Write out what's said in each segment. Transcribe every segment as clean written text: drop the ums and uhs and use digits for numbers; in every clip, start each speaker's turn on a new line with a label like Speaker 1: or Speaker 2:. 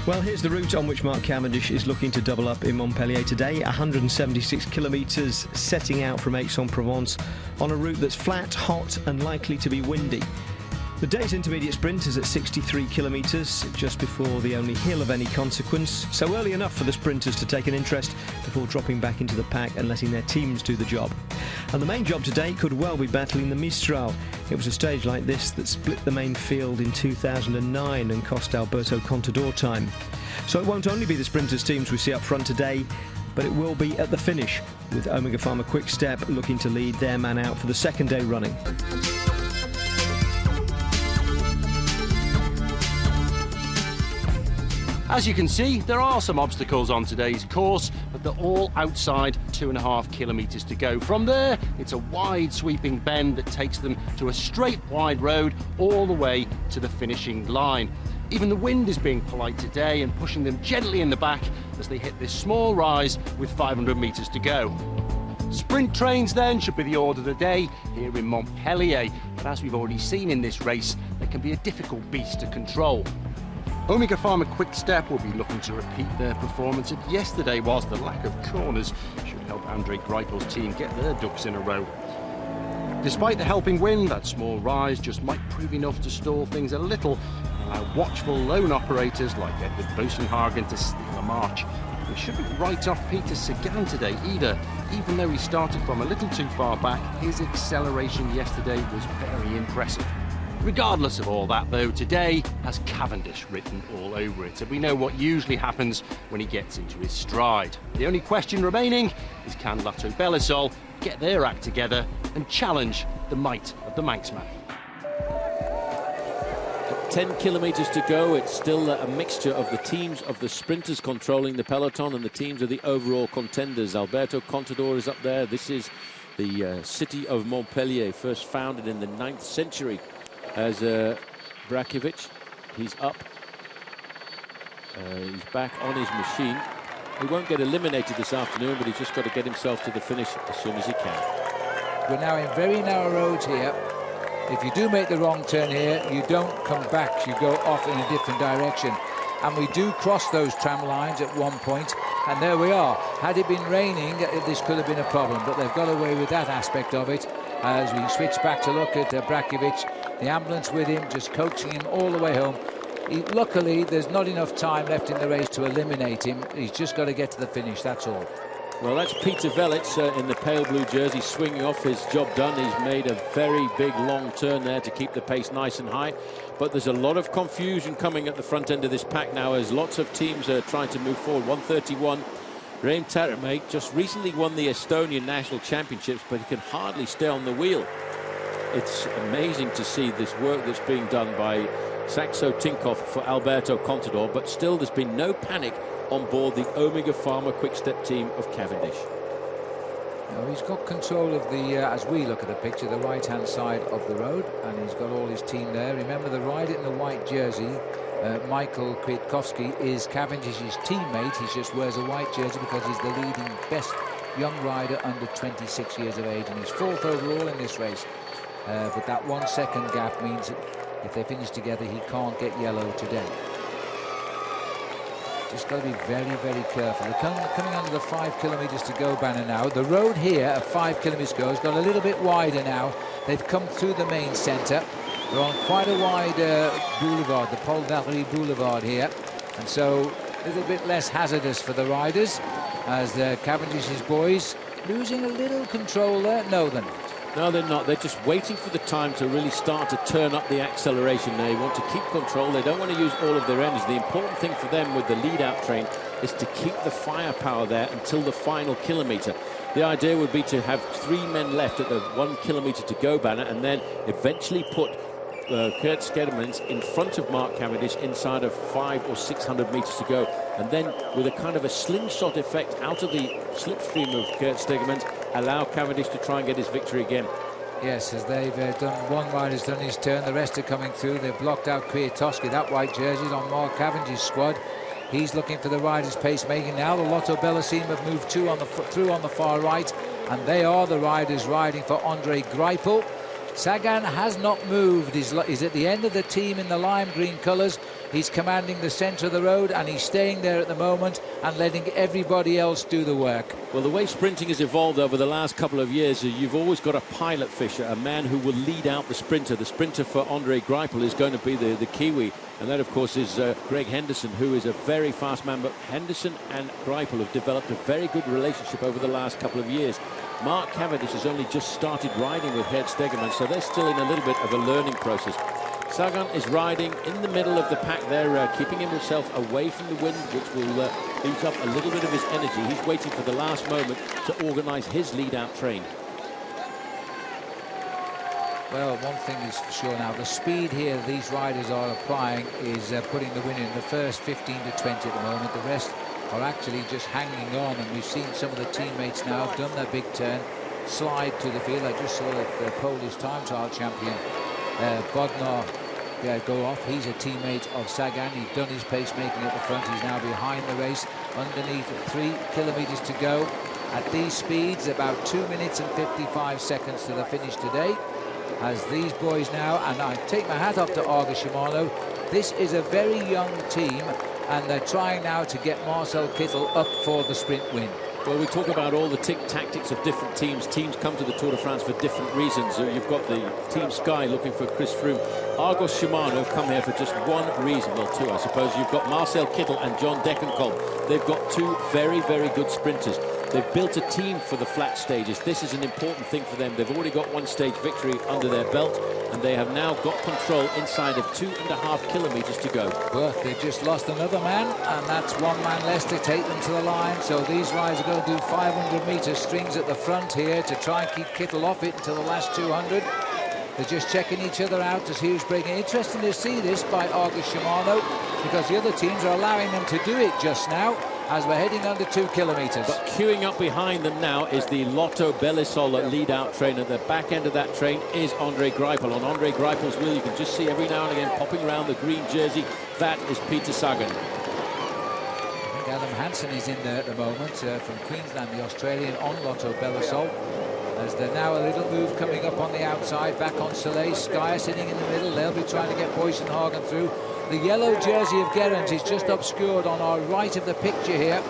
Speaker 1: Well, here's the route on which Mark Cavendish is looking to double up in Montpellier today. 176 kilometres, setting out from Aix-en-Provence on a route that's flat, hot and likely to be windy. The day's intermediate sprint is at 63 kilometres, just before the only hill of any consequence, so early enough for the sprinters to take an interest before dropping back into the pack and letting their teams do the job. And the main job today could well be battling the Mistral. It was a stage like this that split the main field in 2009 and cost Alberto Contador time. So it won't only be the sprinters' teams we see up front today, but it will be at the finish, with Omega Pharma Quick Step looking to lead their man out for the second day running.
Speaker 2: As you can see, there are some obstacles on today's course, but they're all outside 2.5 kilometres to go. From there, it's a wide sweeping bend that takes them to a straight wide road all the way to the finishing line. Even the wind is being polite today and pushing them gently in the back as they hit this small rise with 500 metres to go. Sprint trains then should be the order of the day here in Montpellier, but as we've already seen in this race, they can be a difficult beast to control. Omega Pharma Quick Step will be looking to repeat their performance of yesterday, whilst the lack of corners should help Andre Greipel's team get their ducks in a row. Despite the helping wind, that small rise just might prove enough to stall things a little and allow watchful lone operators like Edward Bosenhagen to steal a march. We shouldn't write off Peter Sagan today either. Even though he started from a little too far back, his acceleration yesterday was very impressive. Regardless of all that, though, today has Cavendish written all over it, and we know what usually happens when he gets into his stride. The only question remaining is, can Lotto Belisol get their act together and challenge the might of the Manxman?
Speaker 3: 10 kilometres to go. It's still a mixture of the teams of the sprinters controlling the peloton and the teams of the overall contenders. Alberto Contador is up there. This is the city of Montpellier, first founded in the 9th century. As Brakovic, he's up. He's back on his machine. He won't get eliminated this afternoon, but he's just got to get himself to the finish as soon as he can.
Speaker 4: We're now in very narrow roads here. If you do make the wrong turn here, you don't come back, you go off in a different direction. And we do cross those tram lines at one point, and there we are. Had it been raining, this could have been a problem, but they've got away with that aspect of it. As we switch back to look at Brakovic, the ambulance with him, just coaching him all the way home. Luckily, there's not enough time left in the race to eliminate him. He's just got to get to the finish, that's all.
Speaker 3: Well, that's Peter Velits in the pale blue jersey, swinging off, his job done. He's made a very big long turn there to keep the pace nice and high. But there's a lot of confusion coming at the front end of this pack now, as lots of teams are trying to move forward. 131. Rein Taaramäe just recently won the Estonian National Championships, but he can hardly stay on the wheel. It's amazing to see this work that's being done by Saxo Tinkoff for Alberto Contador, but still there's been no panic on board the Omega Pharma Quick Step team of Cavendish.
Speaker 4: Now he's got control of the, as we look at the picture, the right-hand side of the road, and he's got all his team there. Remember, the rider in the white jersey, Michael Kwiatkowski, is Cavendish's teammate. He just wears a white jersey because he's the leading best young rider under 26 years of age, and he's 4th overall in this race. But that 1 second gap means that if they finish together, he can't get yellow today. Just got to be very, very careful. They're coming under the 5 kilometres to go banner now. The road here at 5 kilometres to go has got a little bit wider now. They've come through the main centre. They're on quite a wide boulevard, the Paul Valéry Boulevard here, and so a little bit less hazardous for the riders, as the Cavendish's boys losing a little control there. No, they're not.
Speaker 3: No, they're not. They're just waiting for the time to really start to turn up the acceleration. They want to keep control. They don't want to use all of their energy. The important thing for them with the lead-out train is to keep the firepower there until the final kilometre. The idea would be to have 3 men left at the 1 kilometre to go banner, and then eventually put Kurt Skedemans in front of Mark Cavendish inside of 500 or 600 metres to go, and then with a kind of a slingshot effect out of the slipstream of Kurt Skedemans, allow Cavendish to try and get his victory again.
Speaker 4: Yes, as they've done, one rider's done his turn, the rest are coming through. They've blocked out Kwiatkowski. That white jersey's on Mark Cavendish's squad. He's looking for the riders' pacemaking now. The Lotto Belisol have moved through on the far right, and they are the riders riding for Andre Greipel. Sagan has not moved. He's at the end of the team in the lime green colours. He's commanding the centre of the road, and he's staying there at the moment and letting everybody else do the work.
Speaker 3: Well, the way sprinting has evolved over the last couple of years, you've always got a pilot fisher, a man who will lead out the sprinter. The sprinter for Andre Greipel is going to be the Kiwi, and that, of course, is Greg Henderson, who is a very fast man. But Henderson and Greipel have developed a very good relationship over the last couple of years. Mark Cavendish has only just started riding with Gert Stegemann, so they're still in a little bit of a learning process. Sagan is riding in the middle of the pack there, keeping himself away from the wind, which will use up a little bit of his energy. He's waiting for the last moment to organise his lead-out train.
Speaker 4: Well, one thing is for sure now, the speed here these riders are applying is putting the win in the first 15 to 20 at the moment. The rest are actually just hanging on, and we've seen some of the teammates now have done their big turn, slide to the field. I just saw the Polish time trial champion Bodnar go off. He's a teammate of Sagan. He's done his pacemaking at the front. He's now behind the race, underneath 3 kilometers to go. At these speeds, about 2 minutes and 55 seconds to the finish today. As these boys now, and I take my hat off to Argo Shimano, this is a very young team, and they're trying now to get Marcel Kittel up for the sprint win.
Speaker 3: Well, we talk about all the tactics of different teams. Teams come to the Tour de France for different reasons. You've got the Team Sky looking for Chris Froome. Argos Shimano have come here for just one reason. Well, two, I suppose. You've got Marcel Kittel and John Degenkolb. They've got two very, very good sprinters. They've built a team for the flat stages. This is an important thing for them. They've already got one stage victory under their belt, and they have now got control inside of 2.5 kilometers to go.
Speaker 4: Well, they've just lost another man, and that's one man less to take them to the line. So these riders are going to do 500 meters strings at the front here to try and keep Kittel off it until the last 200. They're just checking each other out to see who's breaking. Interesting to see this by Argus Shimano, because the other teams are allowing them to do it just now as we're heading under 2 kilometers.
Speaker 3: But queuing up behind them now is the Lotto Belisol lead-out train. At the back end of that train is Andre Greipel. On Andre Greipel's wheel, you can just see every now and again popping around the green jersey. That is Peter Sagan.
Speaker 4: I think Adam Hansen is in there at the moment from Queensland, the Australian, on Lotto Belisol. As there's now a little move coming up on the outside, back on Soleil. Sky sitting in the middle. They'll be trying to get Boysenhagen through. The yellow jersey of Gerrans is just obscured on our right of the picture here,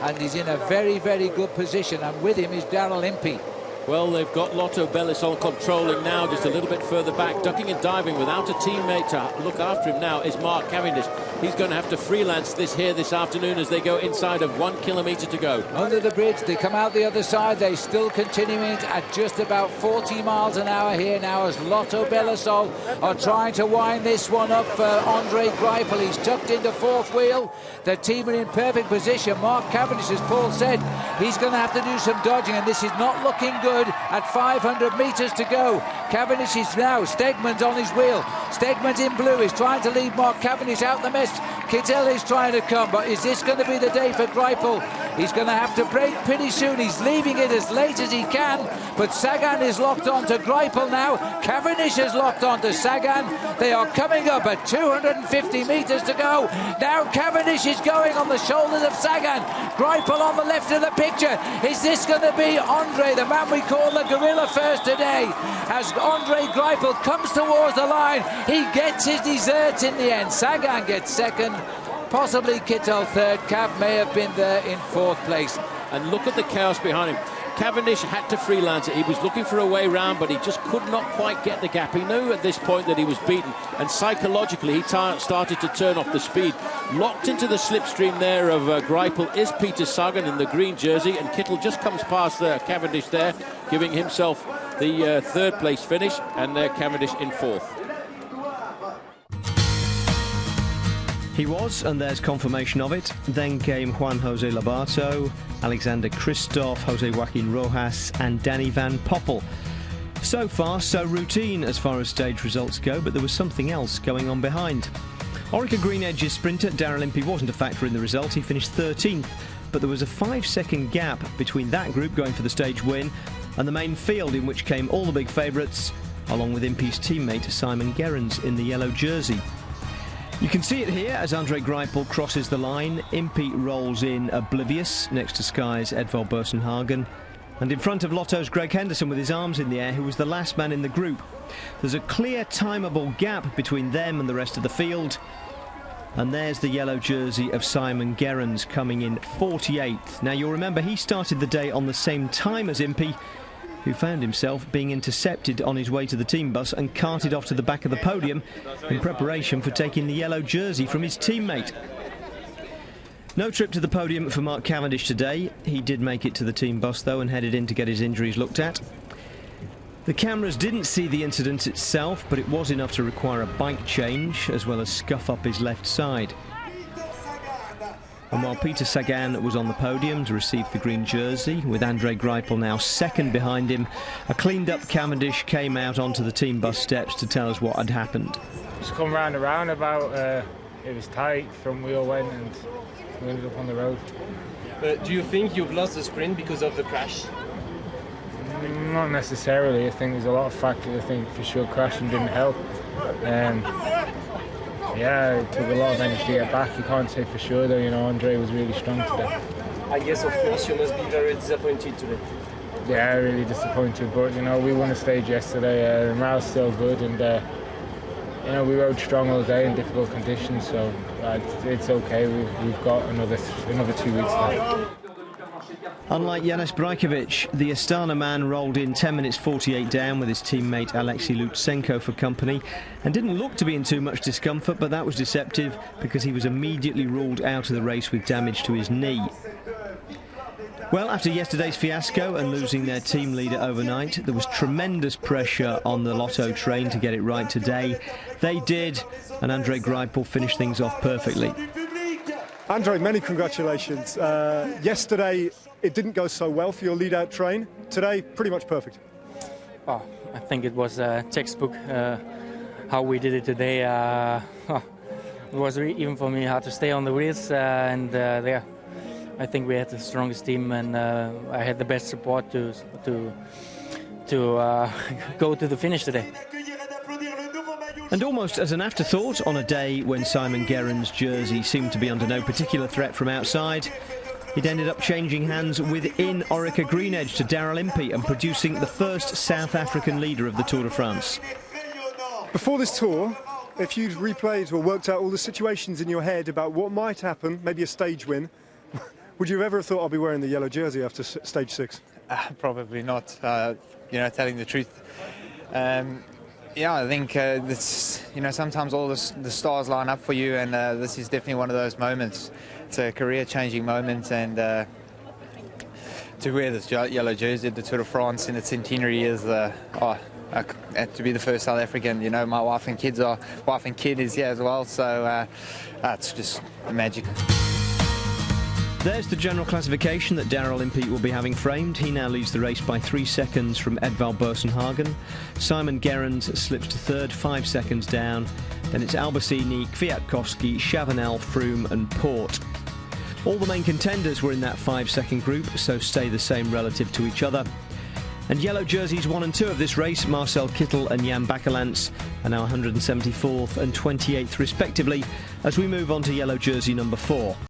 Speaker 4: and he's in a very, very good position, and with him is Daryl Impey.
Speaker 3: Well, they've got Lotto Belisol controlling now, just a little bit further back, ducking and diving without a teammate to look after him now is Mark Cavendish. He's going to have to freelance this here this afternoon as they go inside of 1 kilometre to go.
Speaker 4: Under the bridge, they come out the other side. They're still continuing it at just about 40 miles an hour here now as Lotto Belisol are trying to wind this one up for Andre Greipel. He's tucked into fourth wheel. The team are in perfect position. Mark Cavendish, as Paul said, he's going to have to do some dodging, and this is not looking good at 500 metres to go. Cavendish is now, Stegman's on his wheel. Stegman's in blue. He's trying to lead Mark Cavendish out the mess. Kittel is trying to come, but is this going to be the day for Greipel? He's going to have to break pretty soon. He's leaving it as late as he can, but Sagan is locked on to Greipel now. Cavendish is locked on to Sagan. They are coming up at 250 metres to go. Now Cavendish is going on the shoulders of Sagan. Greipel on the left of the picture. Is this going to be Andre, the man we call the gorilla first today? As Andre Greipel comes towards the line, he gets his desserts in the end. Sagan gets second, possibly Kittel third. Cav may have been there in fourth place.
Speaker 3: And look at the chaos behind him. Cavendish had to freelance it. He was looking for a way round, but he just could not quite get the gap. He knew at this point that he was beaten, and psychologically he started to turn off the speed. Locked into the slipstream there of Greipel is Peter Sagan in the green jersey, and Kittel just comes past Cavendish there, giving himself the third place finish, and Cavendish in fourth.
Speaker 1: He was, and there's confirmation of it. Then came Juan Jose Lobato, Alexander Christoph, Jose Joaquin Rojas and Danny Van Poppel. So far, so routine as far as stage results go, but there was something else going on behind. Orica Green Edge's sprinter Daryl Impey wasn't a factor in the result. He finished 13th, but there was a 5-second gap between that group going for the stage win and the main field, in which came all the big favourites, along with Impey's teammate Simon Gerrans in the yellow jersey. You can see it here as Andre Greipel crosses the line. Impey rolls in oblivious next to Sky's Edvald Boasson-Hagen, and in front of Lotto's Greg Henderson with his arms in the air, who was the last man in the group. There's a clear timeable gap between them and the rest of the field, And there's the yellow jersey of Simon Gerrans coming in 48th. Now you'll remember he started the day on the same time as Impey, who found himself being intercepted on his way to the team bus and carted off to the back of the podium in preparation for taking the yellow jersey from his teammate. No trip to the podium for Mark Cavendish today. He did make it to the team bus though and headed in to get his injuries looked at. The cameras didn't see the incident itself, but it was enough to require a bike change as well as scuff up his left side. And while Peter Sagan was on the podium to receive the green jersey, with Andre Greipel now second behind him, a cleaned-up Cavendish came out onto the team bus steps to tell us what had happened.
Speaker 5: Just come round a roundabout, it was tight, front wheel went and we ended up on the road.
Speaker 6: Do you think you've lost the sprint because of the crash?
Speaker 5: Not necessarily. I think there's a lot of factors. I think for sure crashing didn't help. Yeah, it took a lot of energy to get back. You can't say for sure though, you know, Andre was really strong today.
Speaker 6: I guess of course you must be very disappointed today.
Speaker 5: Yeah, really disappointed, but you know, we won a stage yesterday, the morale's still good, and you know, we rode strong all day in difficult conditions, so it's okay. We've got another 2 weeks left.
Speaker 1: Unlike Janis Brajkovic, the Astana man rolled in 10 minutes 48 down with his teammate Alexei Lutsenko for company and didn't look to be in too much discomfort, but that was deceptive because he was immediately ruled out of the race with damage to his knee. Well, after yesterday's fiasco and losing their team leader overnight, there was tremendous pressure on the Lotto train to get it right today. They did, and Andre Greipel finished things off perfectly.
Speaker 7: Andre, many congratulations. Yesterday, it didn't go so well for your lead-out train. Today, pretty much perfect.
Speaker 8: Oh, I think it was a textbook how we did it today. It was even for me hard to stay on the wheels, and there, I think we had the strongest team, and I had the best support to go to the finish today.
Speaker 1: And almost as an afterthought, on a day when Simon Gerrans' jersey seemed to be under no particular threat from outside, it ended up changing hands within Orica Greenedge to Daryl Impey and producing the first South African leader of the Tour de France.
Speaker 7: Before this tour, if you'd replayed or worked out all the situations in your head about what might happen, maybe a stage win, would you have ever thought I'll be wearing the yellow jersey after stage 6?
Speaker 9: Probably not, you know, telling the truth. Yeah, I think it's, you know, sometimes all the stars line up for you, and this is definitely one of those moments. It's a career-changing moment, and to wear this yellow jersey at the Tour de France in its centenary is, to be the first South African. You know, my wife and kid is here as well, so it's just magic.
Speaker 1: There's the general classification that Daryl Impey will be having framed. He now leads the race by 3 seconds from Edvald Boasson-Hagen. Simon Gerrans slips to third, 5 seconds down. Then it's Albacini, Kwiatkowski, Chavanel, Froome and Port. All the main contenders were in that 5-second group, so stay the same relative to each other. And yellow jerseys 1 and 2 of this race, Marcel Kittel and Jan Bakelants, are now 174th and 28th respectively, as we move on to yellow jersey number 4.